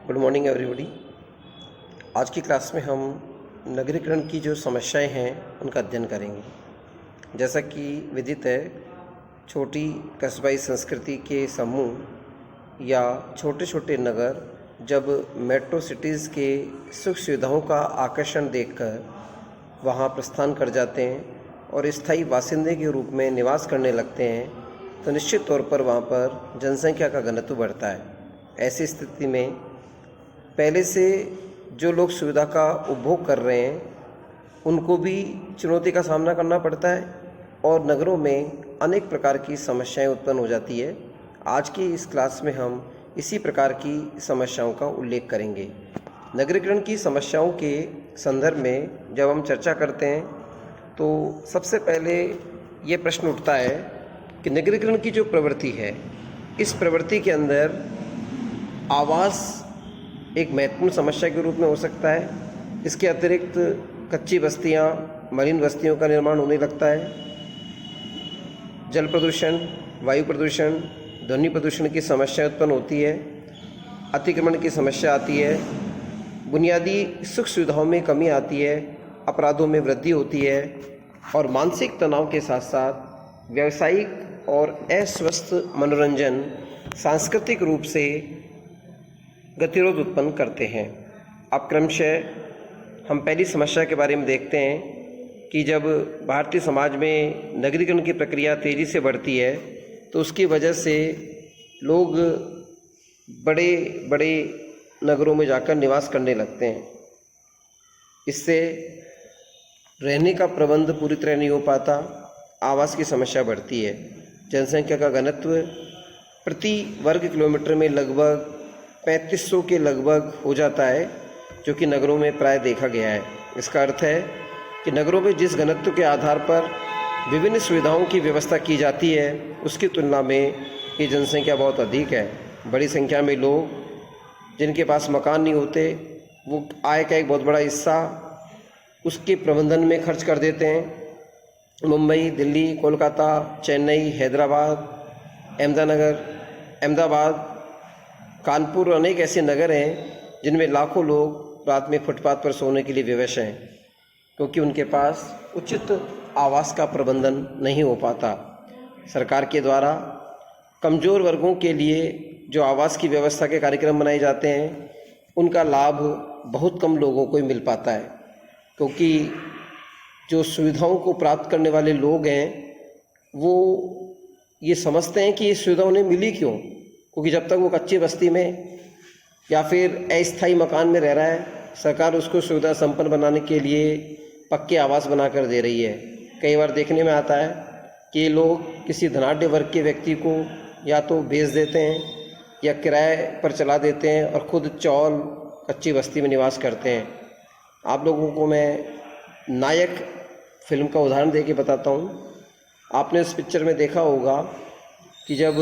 Good morning everybody. आज की class में हम नगरीकरण की जो समस्याएं हैं उनका अध्ययन करेंगे। जैसा कि विदित है, छोटी कस्बाई संस्कृति के समूह या छोटे छोटे नगर जब मेट्रो सिटीज़ के सुख सुविधाओं का आकर्षण देखकर वहां प्रस्थान कर जाते हैं और स्थायी बासिंदे के रूप में निवास करने लगते हैं, तो निश्चित तौर पर वहां पर जनसंख्या का घनत्व बढ़ता है। ऐसी स्थिति में पहले से जो लोग सुविधा का उपभोग कर रहे हैं उनको भी चुनौती का सामना करना पड़ता है और नगरों में अनेक प्रकार की समस्याएं उत्पन्न हो जाती है। आज की इस क्लास में हम इसी प्रकार की समस्याओं का उल्लेख करेंगे। नगरीकरण की समस्याओं के संदर्भ में जब हम चर्चा करते हैं तो सबसे पहले ये प्रश्न उठता है कि नगरीकरण की जो प्रवृत्ति है, इस प्रवृत्ति के अंदर आवास एक महत्वपूर्ण समस्या के रूप में हो सकता है। इसके अतिरिक्त कच्ची बस्तियां, मलिन बस्तियों का निर्माण होने लगता है। जल प्रदूषण, वायु प्रदूषण, ध्वनि प्रदूषण की समस्या उत्पन्न होती है। अतिक्रमण की समस्या आती है। बुनियादी सुख सुविधाओं में कमी आती है। अपराधों में वृद्धि होती है और मानसिक तनाव के साथ साथ व्यावसायिक और अस्वस्थ मनोरंजन सांस्कृतिक रूप से गतिरोध उत्पन्न करते हैं। अब क्रमशः हम पहली समस्या के बारे में देखते हैं कि जब भारतीय समाज में नगरीकरण की प्रक्रिया तेज़ी से बढ़ती है तो उसकी वजह से लोग बड़े बड़े नगरों में जाकर निवास करने लगते हैं। इससे रहने का प्रबंध पूरी तरह नहीं हो पाता, आवास की समस्या बढ़ती है। जनसंख्या का घनत्व प्रति वर्ग किलोमीटर में लगभग 3500 के लगभग हो जाता है, जो कि नगरों में प्राय देखा गया है। इसका अर्थ है कि नगरों में जिस घनत्व के आधार पर विभिन्न सुविधाओं की व्यवस्था की जाती है उसकी तुलना में ये जनसंख्या बहुत अधिक है। बड़ी संख्या में लोग जिनके पास मकान नहीं होते वो आय का एक बहुत बड़ा हिस्सा उसके प्रबंधन में खर्च कर देते हैं। मुंबई, दिल्ली, कोलकाता, चेन्नई, हैदराबाद, अहमदाबाद, कानपुर अनेक ऐसे नगर हैं जिनमें लाखों लोग रात में फुटपाथ पर सोने के लिए विवश हैं, क्योंकि उनके पास उचित आवास का प्रबंधन नहीं हो पाता। सरकार के द्वारा कमज़ोर वर्गों के लिए जो आवास की व्यवस्था के कार्यक्रम बनाए जाते हैं उनका लाभ बहुत कम लोगों को ही मिल पाता है, क्योंकि जो सुविधाओं को प्राप्त करने वाले लोग हैं वो ये समझते हैं कि ये सुविधा उन्हें मिली क्यों, क्योंकि जब तक वो कच्ची बस्ती में या फिर अस्थायी मकान में रह रहा है, सरकार उसको सुविधा संपन्न बनाने के लिए पक्के आवास बनाकर दे रही है। कई बार देखने में आता है कि लोग किसी धनाढ़ वर्ग के व्यक्ति को या तो बेच देते हैं या किराए पर चला देते हैं और खुद चौल कच्ची बस्ती में निवास करते हैं। आप लोगों को मैं नायक फिल्म का उदाहरण दे के बताता हूँ। आपने इस पिक्चर में देखा होगा कि जब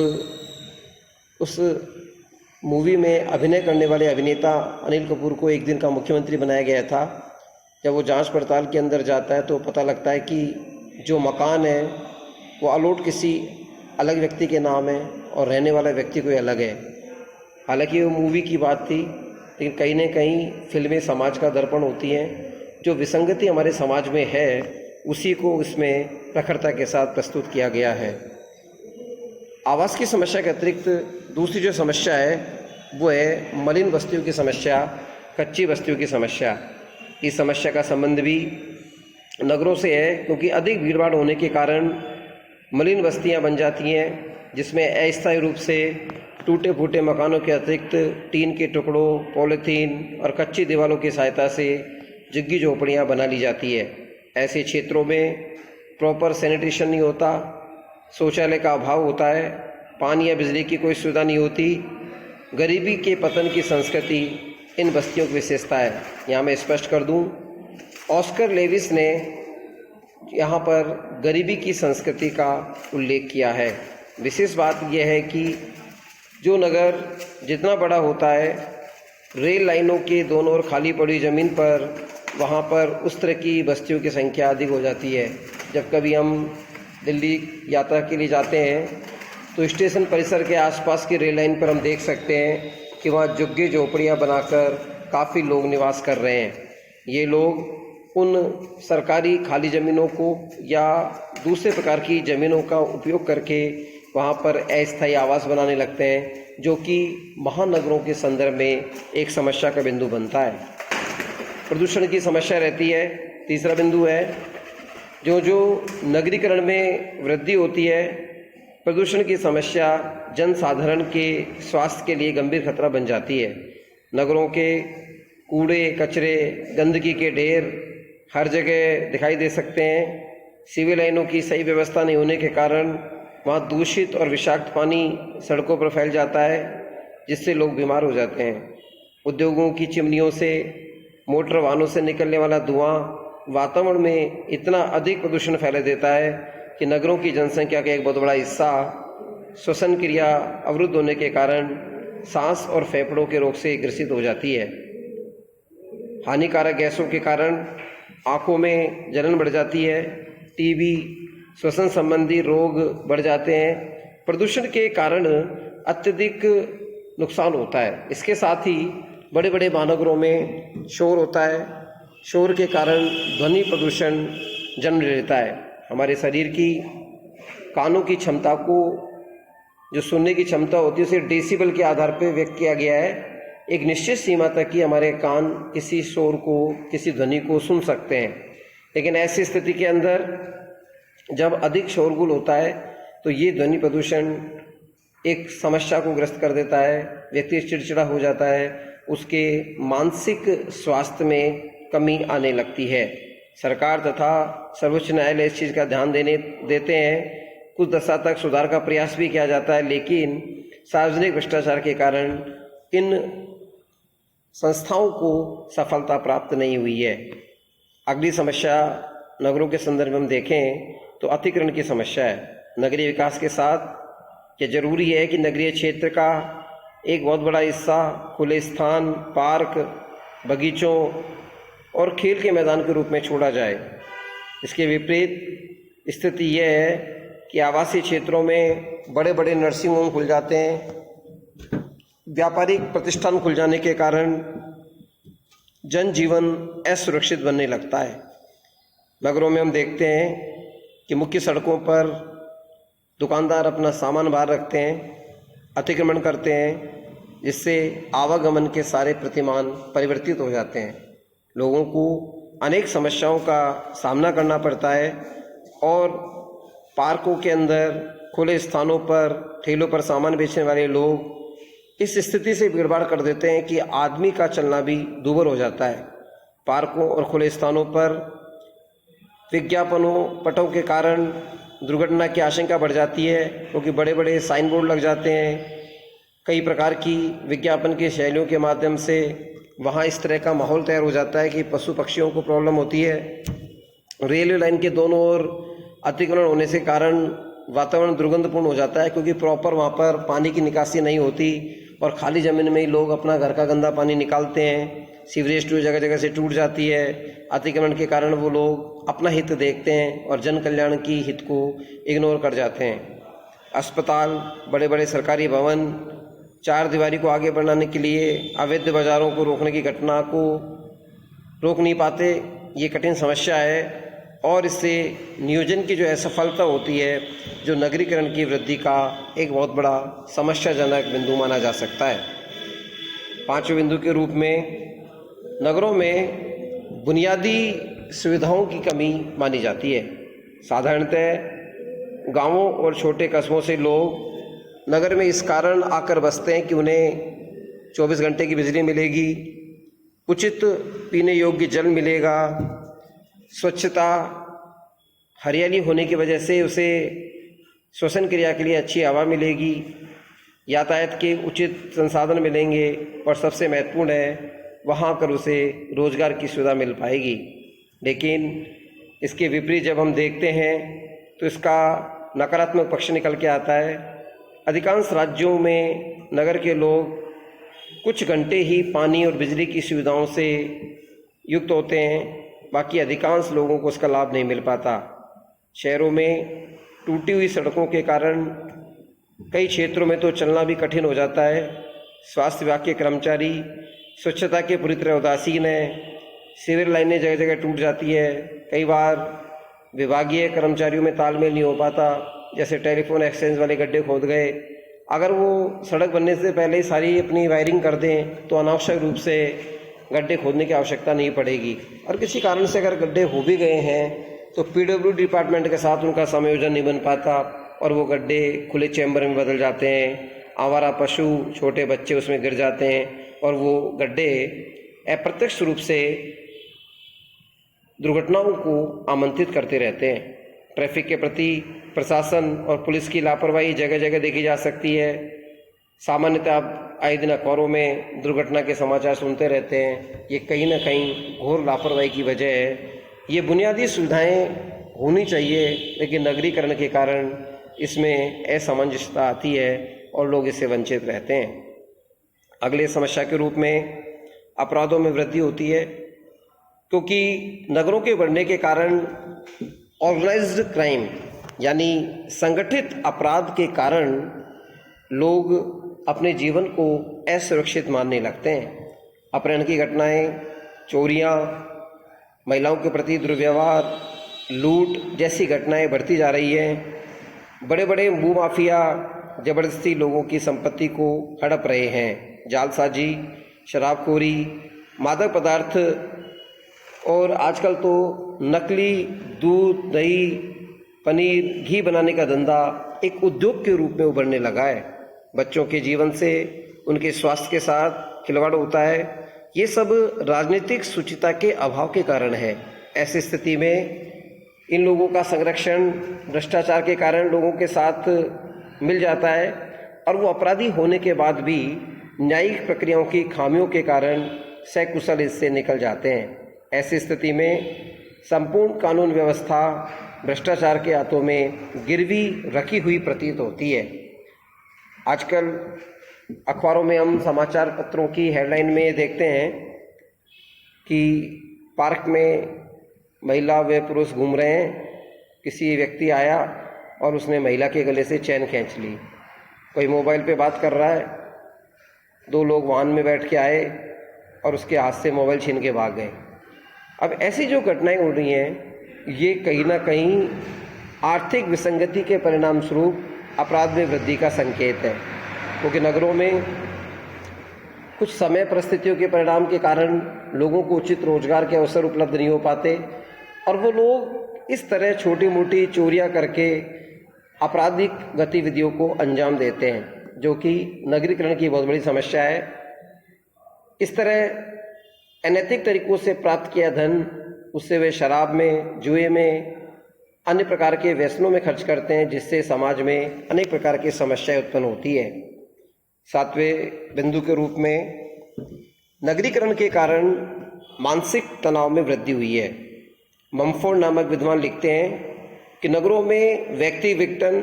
उस मूवी में अभिनय करने वाले अभिनेता अनिल कपूर को एक दिन का मुख्यमंत्री बनाया गया था। जब वो जांच पड़ताल के अंदर जाता है तो पता लगता है कि जो मकान है वो अलॉट किसी अलग व्यक्ति के नाम है और रहने वाला व्यक्ति कोई अलग है। हालांकि वो मूवी की बात थी, लेकिन कहीं न कहीं फिल्में समाज का दर्पण होती हैं। जो विसंगति हमारे समाज में है उसी को इसमें प्रखरता के साथ प्रस्तुत किया गया है। आवास की समस्या के अतिरिक्त दूसरी जो समस्या है वो है मलिन बस्तियों की समस्या, कच्ची बस्तियों की समस्या। इस समस्या का संबंध भी नगरों से है, क्योंकि अधिक भीड़भाड़ होने के कारण मलिन बस्तियां बन जाती हैं, जिसमें अस्थायी रूप से टूटे फूटे मकानों के अतिरिक्त टीन के टुकड़ों, पॉलीथीन और कच्ची दीवारों की सहायता से झुग्गी झोपड़ियाँ बना ली जाती है। ऐसे क्षेत्रों में प्रॉपर सैनिटेशन नहीं होता, शौचालय का अभाव होता है, पानी या बिजली की कोई सुविधा नहीं होती। गरीबी के पतन की संस्कृति इन बस्तियों की विशेषता है। यहाँ मैं स्पष्ट कर दूँ, ऑस्कर लेविस ने यहाँ पर गरीबी की संस्कृति का उल्लेख किया है। विशेष बात यह है कि जो नगर जितना बड़ा होता है, रेल लाइनों के दोनों ओर खाली पड़ी ज़मीन पर वहाँ पर उस तरह की बस्तियों की संख्या अधिक हो जाती है। जब कभी हम दिल्ली यात्रा के लिए जाते हैं तो स्टेशन परिसर के आसपास की रेल लाइन पर हम देख सकते हैं कि वहाँ झुग्गी झोपड़ियाँ बनाकर काफ़ी लोग निवास कर रहे हैं। ये लोग उन सरकारी खाली ज़मीनों को या दूसरे प्रकार की ज़मीनों का उपयोग करके वहाँ पर अस्थायी आवास बनाने लगते हैं, जो कि महानगरों के संदर्भ में एक समस्या का बिंदु बनता है। प्रदूषण की समस्या रहती है। तीसरा बिंदु है, जो नगरीकरण में वृद्धि होती है, प्रदूषण की समस्या जनसाधारण के स्वास्थ्य के लिए गंभीर खतरा बन जाती है। नगरों के कूड़े कचरे गंदगी के ढेर हर जगह दिखाई दे सकते हैं। सीवर लाइनों की सही व्यवस्था नहीं होने के कारण वहाँ दूषित और विषाक्त पानी सड़कों पर फैल जाता है, जिससे लोग बीमार हो जाते हैं। उद्योगों की चिमनियों से, मोटर वाहनों से निकलने वाला धुआं वातावरण में इतना अधिक प्रदूषण फैला देता है कि नगरों की जनसंख्या का एक बहुत बड़ा हिस्सा श्वसन क्रिया अवरुद्ध होने के कारण सांस और फेफड़ों के रोग से ग्रसित हो जाती है। हानिकारक गैसों के कारण आँखों में जलन बढ़ जाती है, टीबी, श्वसन संबंधी रोग बढ़ जाते हैं। प्रदूषण के कारण अत्यधिक नुकसान होता है। इसके साथ ही बड़े बड़े महानगरों में शोर होता है। शोर के कारण ध्वनि प्रदूषण जन्म लेता है। हमारे शरीर की कानों की क्षमता को, जो सुनने की क्षमता होती है, उसे डेसिबल के आधार पर व्यक्त किया गया है। एक निश्चित सीमा तक ही हमारे कान किसी शोर को, किसी ध्वनि को सुन सकते हैं, लेकिन ऐसी स्थिति के अंदर जब अधिक शोरगुल होता है तो ये ध्वनि प्रदूषण एक समस्या को ग्रस्त कर देता है। व्यक्ति चिड़चिड़ा हो जाता है, उसके मानसिक स्वास्थ्य में कमी आने लगती है। सरकार तथा सर्वोच्च न्यायालय इस चीज़ का ध्यान देते हैं। कुछ दशा तक सुधार का प्रयास भी किया जाता है, लेकिन सार्वजनिक भ्रष्टाचार के कारण इन संस्थाओं को सफलता प्राप्त नहीं हुई है। अगली समस्या नगरों के संदर्भ में हम देखें तो अतिक्रमण की समस्या है। नगरीय विकास के साथ ये जरूरी है कि नगरीय क्षेत्र का एक बहुत बड़ा हिस्सा खुले स्थान, पार्क, बगीचों और खेल के मैदान के रूप में छोड़ा जाए। इसके विपरीत स्थिति यह है कि आवासीय क्षेत्रों में बड़े बड़े नर्सिंग होम खुल जाते हैं। व्यापारिक प्रतिष्ठान खुल जाने के कारण जनजीवन असुरक्षित बनने लगता है। नगरों में हम देखते हैं कि मुख्य सड़कों पर दुकानदार अपना सामान बाहर रखते हैं, अतिक्रमण करते हैं, जिससे आवागमन के सारे प्रतिमान परिवर्तित हो जाते हैं। लोगों को अनेक समस्याओं का सामना करना पड़ता है और पार्कों के अंदर, खुले स्थानों पर, ठेलों पर सामान बेचने वाले लोग इस स्थिति से बिगड़बाड़ कर देते हैं कि आदमी का चलना भी दूभर हो जाता है। पार्कों और खुले स्थानों पर विज्ञापनों, पटों के कारण दुर्घटना की आशंका बढ़ जाती है, क्योंकि बड़े बड़े साइन बोर्ड लग जाते हैं। कई प्रकार की विज्ञापन की शैलियों के माध्यम से वहाँ इस तरह का माहौल तैयार हो जाता है कि पशु पक्षियों को प्रॉब्लम होती है। रेलवे लाइन के दोनों ओर अतिक्रमण होने से कारण वातावरण दुर्गंधपूर्ण हो जाता है, क्योंकि प्रॉपर वहाँ पर पानी की निकासी नहीं होती और खाली ज़मीन में ही लोग अपना घर का गंदा पानी निकालते हैं। सीवरेज टू जगह जगह से टूट जाती है। अतिक्रमण के कारण वो लोग अपना हित देखते हैं और जन कल्याण की हित को इग्नोर कर जाते हैं। अस्पताल, बड़े बड़े सरकारी भवन, चार दीवारी को आगे बढ़ाने के लिए अवैध बाज़ारों को रोकने की घटना को रोक नहीं पाते। ये कठिन समस्या है और इससे नियोजन की जो असफलता होती है, जो नगरीकरण की वृद्धि का एक बहुत बड़ा समस्याजनक बिंदु माना जा सकता है। पांचवें बिंदु के रूप में नगरों में बुनियादी सुविधाओं की कमी मानी जाती है। साधारणतः गांवों और छोटे कस्बों से लोग नगर में इस कारण आकर बसते हैं कि उन्हें 24 घंटे की बिजली मिलेगी, उचित पीने योग्य जल मिलेगा, स्वच्छता, हरियाली होने की वजह से उसे श्वसन क्रिया के लिए अच्छी हवा मिलेगी, यातायात के उचित संसाधन मिलेंगे और सबसे महत्वपूर्ण है वहाँ कर उसे रोजगार की सुविधा मिल पाएगी। लेकिन इसके विपरीत जब हम देखते हैं तो इसका नकारात्मक पक्ष निकल के आता है। अधिकांश राज्यों में नगर के लोग कुछ घंटे ही पानी और बिजली की सुविधाओं से युक्त होते हैं, बाकी अधिकांश लोगों को उसका लाभ नहीं मिल पाता। शहरों में टूटी हुई सड़कों के कारण कई क्षेत्रों में तो चलना भी कठिन हो जाता है। स्वास्थ्य विभाग के कर्मचारी स्वच्छता के पूरी तरह उदासीन हैं, सीवर लाइनें जगह जगह टूट जाती है, कई बार विभागीय कर्मचारियों में तालमेल नहीं हो पाता, जैसे टेलीफोन एक्सचेंज वाले गड्ढे खोद गए। अगर वो सड़क बनने से पहले ही सारी अपनी वायरिंग कर दें तो अनावश्यक रूप से गड्ढे खोदने की आवश्यकता नहीं पड़ेगी। और किसी कारण से अगर गड्ढे हो भी गए हैं तो PWD डिपार्टमेंट के साथ उनका समायोजन नहीं बन पाता और वो गड्ढे खुले चैम्बर में बदल जाते हैं, आवारा पशु, छोटे बच्चे उसमें गिर जाते हैं और वो गड्ढे अप्रत्यक्ष रूप से दुर्घटनाओं को आमंत्रित करते रहते हैं। ट्रैफिक के प्रति प्रशासन और पुलिस की लापरवाही जगह जगह देखी जा सकती है। सामान्यतः आप आए दिन अखबारों में दुर्घटना के समाचार सुनते रहते हैं। ये कहीं ना कहीं घोर लापरवाही की वजह है। ये बुनियादी सुविधाएं होनी चाहिए, लेकिन नगरीकरण के कारण इसमें असमंजसता आती है और लोग इससे वंचित रहते हैं। अगले समस्या के रूप में अपराधों में वृद्धि होती है, क्योंकि नगरों के बढ़ने के कारण ऑर्गेनाइज्ड क्राइम यानी संगठित अपराध के कारण लोग अपने जीवन को असुरक्षित मानने लगते हैं। अपहरण की घटनाएं, चोरियां, महिलाओं के प्रति दुर्व्यवहार, लूट जैसी घटनाएं बढ़ती जा रही हैं। बड़े बड़े भूमाफिया जबरदस्ती लोगों की संपत्ति को हड़प रहे हैं। जालसाजी, शराबखोरी, मादक पदार्थ और आजकल तो नकली दूध, दही, पनीर, घी बनाने का धंधा एक उद्योग के रूप में उभरने लगा है। बच्चों के जीवन से, उनके स्वास्थ्य के साथ खिलवाड़ होता है। ये सब राजनीतिक शुचिता के अभाव के कारण है। ऐसी स्थिति में इन लोगों का संरक्षण भ्रष्टाचार के कारण लोगों के साथ मिल जाता है और वो अपराधी होने के बाद भी न्यायिक प्रक्रियाओं की खामियों के कारण सकुशल इससे निकल जाते हैं। ऐसी स्थिति में संपूर्ण कानून व्यवस्था भ्रष्टाचार के हाथों में गिरवी रखी हुई प्रतीत होती है। आजकल अखबारों में हम समाचार पत्रों की हेडलाइन में देखते हैं कि पार्क में महिला व पुरुष घूम रहे हैं, किसी व्यक्ति आया और उसने महिला के गले से चैन खींच ली। कोई मोबाइल पे बात कर रहा है, दो लोग वाहन में बैठ के आए और उसके हाथ से मोबाइल छीन के भाग गए। अब ऐसी जो घटनाएं हो रही हैं, ये कहीं ना कहीं आर्थिक विसंगति के परिणाम स्वरूप अपराध में वृद्धि का संकेत है, क्योंकि नगरों में कुछ समय परिस्थितियों के परिणाम के कारण लोगों को उचित रोजगार के अवसर उपलब्ध नहीं हो पाते और वो लोग इस तरह छोटी मोटी चोरियां करके आपराधिक गतिविधियों को अंजाम देते हैं, जो कि नगरीकरण की बहुत बड़ी समस्या है। इस तरह अनैतिक तरीकों से प्राप्त किया धन, उससे वे शराब में, जुए में, अन्य प्रकार के व्यसनों में खर्च करते हैं, जिससे समाज में अनेक प्रकार की समस्याएं उत्पन्न होती है। सातवें बिंदु के रूप में नगरीकरण के कारण मानसिक तनाव में वृद्धि हुई है। मम्फोर्ड नामक विद्वान लिखते हैं कि नगरों में व्यक्ति विघटन,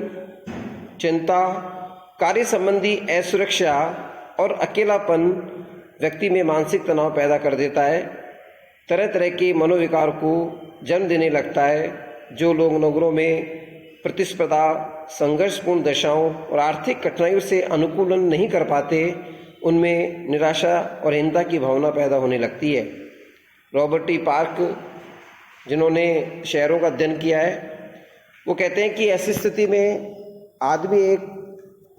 चिंता, कार्य संबंधी असुरक्षा और अकेलापन व्यक्ति में मानसिक तनाव पैदा कर देता है। तरह तरह के मनोविकार को जन्म देने लगता है। जो लोग नगरों में प्रतिस्पर्धा, संघर्षपूर्ण दशाओं और आर्थिक कठिनाइयों से अनुकूलन नहीं कर पाते, उनमें निराशा और हीनता की भावना पैदा होने लगती है। रॉबर्ट टी पार्क, जिन्होंने शहरों का अध्ययन किया है, वो कहते हैं कि ऐसी स्थिति में आदमी एक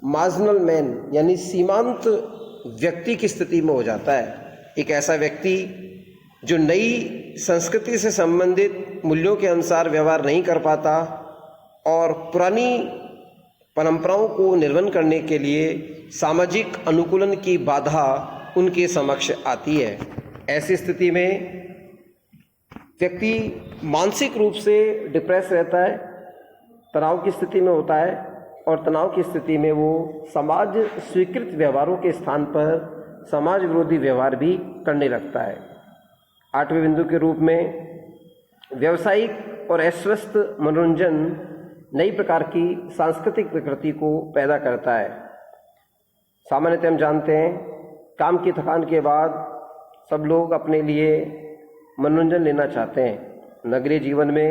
मार्जिनल मैन यानी सीमांत व्यक्ति की स्थिति में हो जाता है। एक ऐसा व्यक्ति जो नई संस्कृति से संबंधित मूल्यों के अनुसार व्यवहार नहीं कर पाता और पुरानी परंपराओं को निर्वहन करने के लिए सामाजिक अनुकूलन की बाधा उनके समक्ष आती है। ऐसी स्थिति में व्यक्ति मानसिक रूप से डिप्रेस रहता है, तनाव की स्थिति में होता है और तनाव की स्थिति में वो समाज स्वीकृत व्यवहारों के स्थान पर समाज विरोधी व्यवहार भी करने लगता है। आठवें बिंदु के रूप में व्यावसायिक और अस्वस्थ मनोरंजन नई प्रकार की सांस्कृतिक विकृति को पैदा करता है। सामान्यतः हम जानते हैं काम की थकान के बाद सब लोग अपने लिए मनोरंजन लेना चाहते हैं। नगरीय जीवन में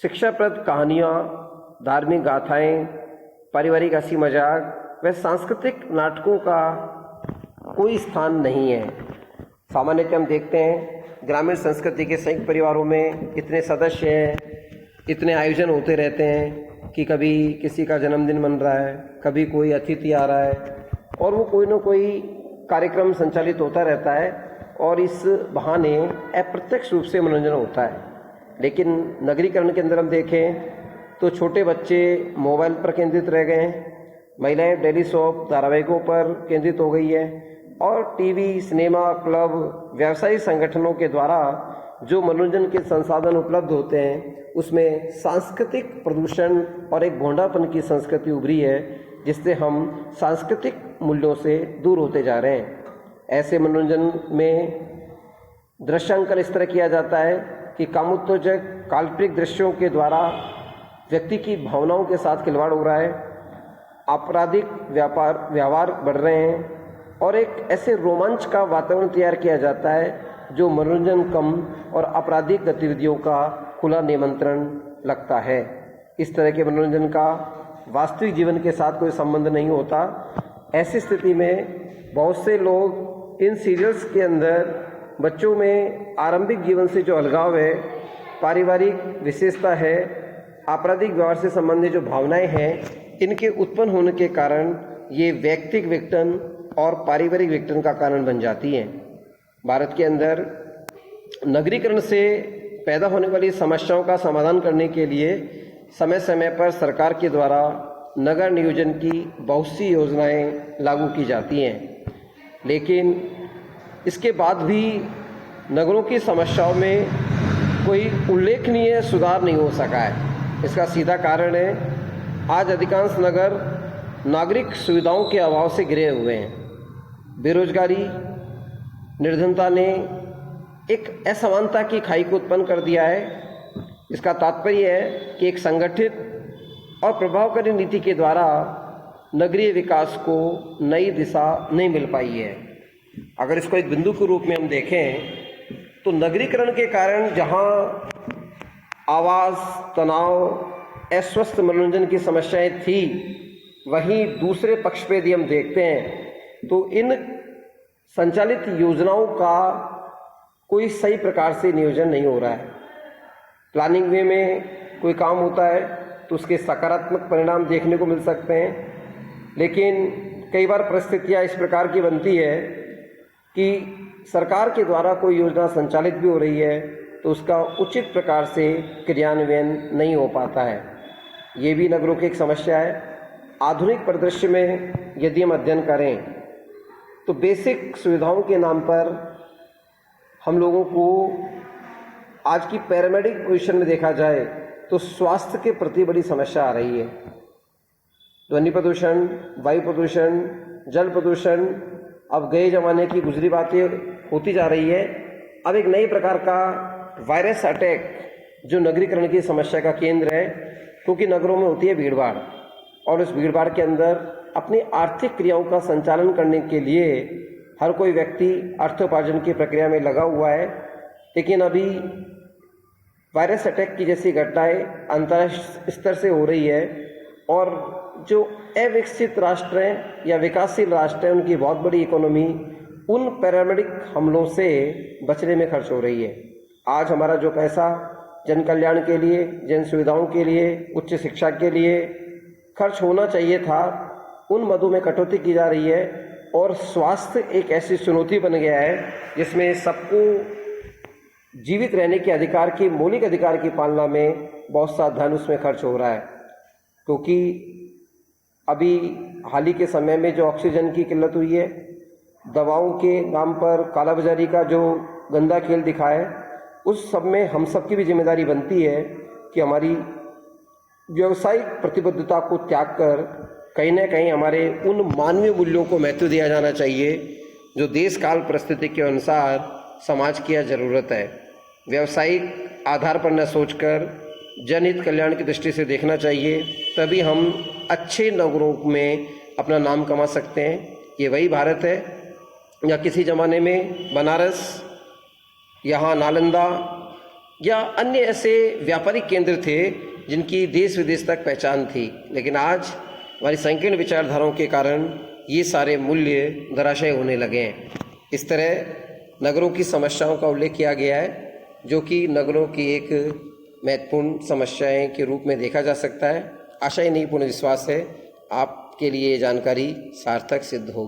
शिक्षाप्रद कहानियाँ, धार्मिक गाथाएं, पारिवारिक हंसी मजाक व सांस्कृतिक नाटकों का कोई स्थान नहीं है। सामान्यतः हम देखते हैं ग्रामीण संस्कृति के संयुक्त परिवारों में इतने सदस्य हैं, इतने आयोजन होते रहते हैं कि कभी किसी का जन्मदिन मन रहा है, कभी कोई अतिथि आ रहा है और वो कोई ना कोई कार्यक्रम संचालित होता रहता है और इस बहाने अप्रत्यक्ष रूप से मनोरंजन होता है। लेकिन नगरीकरण के अंदर हम देखें तो छोटे बच्चे मोबाइल पर केंद्रित रह गए हैं, महिलाएं डेली सोप धारावाहिकों पर केंद्रित हो गई है और टीवी, सिनेमा, क्लब, व्यवसायिक संगठनों के द्वारा जो मनोरंजन के संसाधन उपलब्ध होते हैं उसमें सांस्कृतिक प्रदूषण और एक भोंडापन की संस्कृति उभरी है, जिससे हम सांस्कृतिक मूल्यों से दूर होते जा रहे हैं। ऐसे मनोरंजन में दृश्यांकन इस तरह किया जाता है कि कामोत्तेजक काल्पनिक दृश्यों के द्वारा व्यक्ति की भावनाओं के साथ खिलवाड़ हो रहा है, आपराधिक व्यवहार बढ़ रहे हैं और एक ऐसे रोमांच का वातावरण तैयार किया जाता है जो मनोरंजन कम और आपराधिक गतिविधियों का खुला निमंत्रण लगता है। इस तरह के मनोरंजन का वास्तविक जीवन के साथ कोई संबंध नहीं होता। ऐसी स्थिति में बहुत से लोग इन सीरियल्स के अंदर बच्चों में आरंभिक जीवन से जो अलगाव है, पारिवारिक विशेषता है, आपराधिक व्यवहार से संबंधित जो भावनाएं हैं, इनके उत्पन्न होने के कारण ये व्यक्तिगत विघटन और पारिवारिक विघटन का कारण बन जाती हैं। भारत के अंदर नगरीकरण से पैदा होने वाली समस्याओं का समाधान करने के लिए समय समय पर सरकार के द्वारा नगर नियोजन की बहुत सी योजनाएं लागू की जाती हैं, लेकिन इसके बाद भी नगरों की समस्याओं में कोई उल्लेखनीय सुधार नहीं हो सका है। इसका सीधा कारण है आज अधिकांश नगर नागरिक सुविधाओं के अभाव से घिरे हुए हैं। बेरोजगारी, निर्धनता ने एक असमानता की खाई को उत्पन्न कर दिया है। इसका तात्पर्य है कि एक संगठित और प्रभावकारी नीति के द्वारा नगरीय विकास को नई दिशा नहीं मिल पाई है। अगर इसको एक बिंदु के रूप में हम देखें तो नगरीकरण के कारण जहां आवास, तनाव, अस्वस्थ मनोरंजन की समस्याएं थी, वहीं दूसरे पक्ष पे यदि हम देखते हैं तो इन संचालित योजनाओं का कोई सही प्रकार से नियोजन नहीं हो रहा है। प्लानिंग वे में कोई काम होता है तो उसके सकारात्मक परिणाम देखने को मिल सकते हैं, लेकिन कई बार परिस्थितियाँ इस प्रकार की बनती है कि सरकार के द्वारा कोई योजना संचालित भी हो रही है तो उसका उचित प्रकार से क्रियान्वयन नहीं हो पाता है। ये भी नगरों की एक समस्या है। आधुनिक परिदृश्य में यदि हम अध्ययन करें तो बेसिक सुविधाओं के नाम पर हम लोगों को आज की पैरामेडिक पोजीशन में देखा जाए तो स्वास्थ्य के प्रति बड़ी समस्या आ रही है। ध्वनि प्रदूषण, वायु प्रदूषण, जल प्रदूषण, अब गए जमाने की गुजरी बातें होती जा रही है। अब एक नई प्रकार का वायरस अटैक जो नगरीकरण की समस्या का केंद्र है, क्योंकि नगरों में होती है भीड़भाड़ और उस भीड़भाड़ के अंदर अपनी आर्थिक क्रियाओं का संचालन करने के लिए हर कोई व्यक्ति अर्थोपार्जन की प्रक्रिया में लगा हुआ है। लेकिन अभी वायरस अटैक की जैसी घटनाएं अंतर्राष्ट्रीय स्तर से हो रही है और जो अविकसित राष्ट्र हैं या विकासशील राष्ट्र हैं उनकी बहुत बड़ी इकोनॉमी उन पैरामेडिक हमलों से बचने में खर्च हो रही है। आज हमारा जो पैसा जन कल्याण के लिए, जन सुविधाओं के लिए, उच्च शिक्षा के लिए खर्च होना चाहिए था, उन मदों में कटौती की जा रही है और स्वास्थ्य एक ऐसी चुनौती बन गया है जिसमें सबको जीवित रहने के अधिकार की, मौलिक अधिकार की पालना में बहुत सा धन उसमें खर्च हो रहा है। क्योंकि अभी हाल ही के समय में जो ऑक्सीजन की किल्लत हुई है, दवाओं के नाम पर कालाबाजारी का जो गंदा खेल दिखा है, उस सब में हम सब की भी जिम्मेदारी बनती है कि हमारी व्यावसायिक प्रतिबद्धता को त्याग कर कहीं ना कहीं हमारे उन मानवीय मूल्यों को महत्व दिया जाना चाहिए जो देश काल परिस्थिति के अनुसार समाज की ज़रूरत है। व्यावसायिक आधार पर न सोचकर जनहित कल्याण की दृष्टि से देखना चाहिए, तभी हम अच्छे नगरों में अपना नाम कमा सकते हैं। ये वही भारत है या किसी ज़माने में बनारस, यहाँ नालंदा या अन्य ऐसे व्यापारिक केंद्र थे जिनकी देश विदेश तक पहचान थी, लेकिन आज हमारी संकीर्ण विचारधाराओं के कारण ये सारे मूल्य धराशय होने लगे हैं। इस तरह नगरों की समस्याओं का उल्लेख किया गया है, जो कि नगरों की एक महत्वपूर्ण समस्याएं के रूप में देखा जा सकता है। आशा ही नहीं, पूर्ण विश्वास है आपके लिए ये जानकारी सार्थक सिद्ध होगी।